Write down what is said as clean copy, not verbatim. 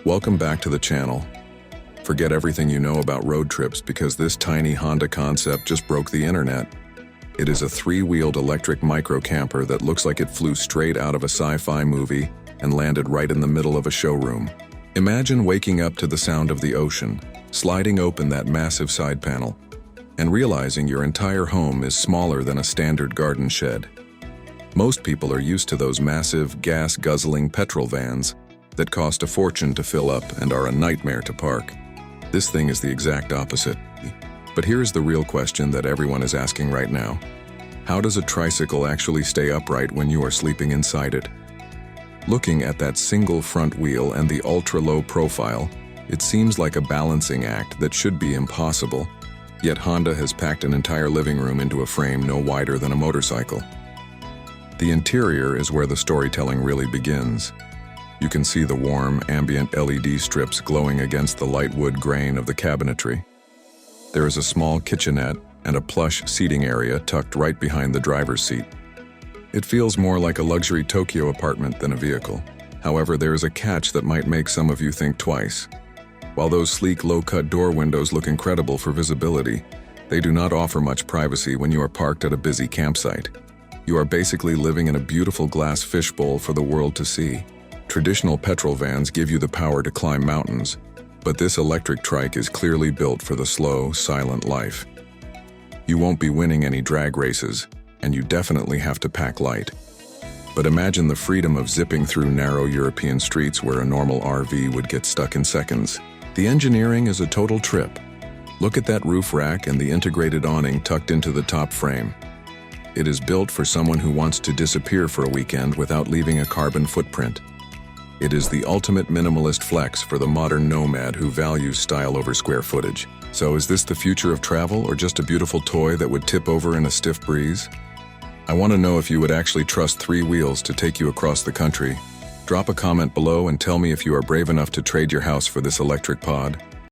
Welcome back to the channel. Forget everything you know about road trips because this tiny Honda concept just broke the internet. It is a three-wheeled electric micro camper that looks like it flew straight out of a sci-fi movie and landed right in the middle of a showroom. Imagine waking up to the sound of the ocean, sliding open that massive side panel, and realizing your entire home is smaller than a standard garden shed. Most people are used to those massive, gas-guzzling petrol vans that cost a fortune to fill up and are a nightmare to park. This thing is the exact opposite. But here's the real question that everyone is asking right now. How does a tricycle actually stay upright when you are sleeping inside it? Looking at that single front wheel and the ultra-low profile, it seems like a balancing act that should be impossible. Yet Honda has packed an entire living room into a frame no wider than a motorcycle. The interior is where the storytelling really begins. You can see the warm, ambient LED strips glowing against the light wood grain of the cabinetry. There is a small kitchenette and a plush seating area tucked right behind the driver's seat. It feels more like a luxury Tokyo apartment than a vehicle. However, there is a catch that might make some of you think twice. While those sleek, low-cut door windows look incredible for visibility, they do not offer much privacy when you are parked at a busy campsite. You are basically living in a beautiful glass fishbowl for the world to see. Traditional petrol vans give you the power to climb mountains, but this electric trike is clearly built for the slow, silent life. You won't be winning any drag races, and you definitely have to pack light. But imagine the freedom of zipping through narrow European streets where a normal RV would get stuck in seconds. The engineering is a total trip. Look at that roof rack and the integrated awning tucked into the top frame. It is built for someone who wants to disappear for a weekend without leaving a carbon footprint. It is the ultimate minimalist flex for the modern nomad who values style over square footage. So is this the future of travel or just a beautiful toy that would tip over in a stiff breeze? I want to know if you would actually trust three wheels to take you across the country. Drop a comment below and tell me if you are brave enough to trade your house for this electric pod.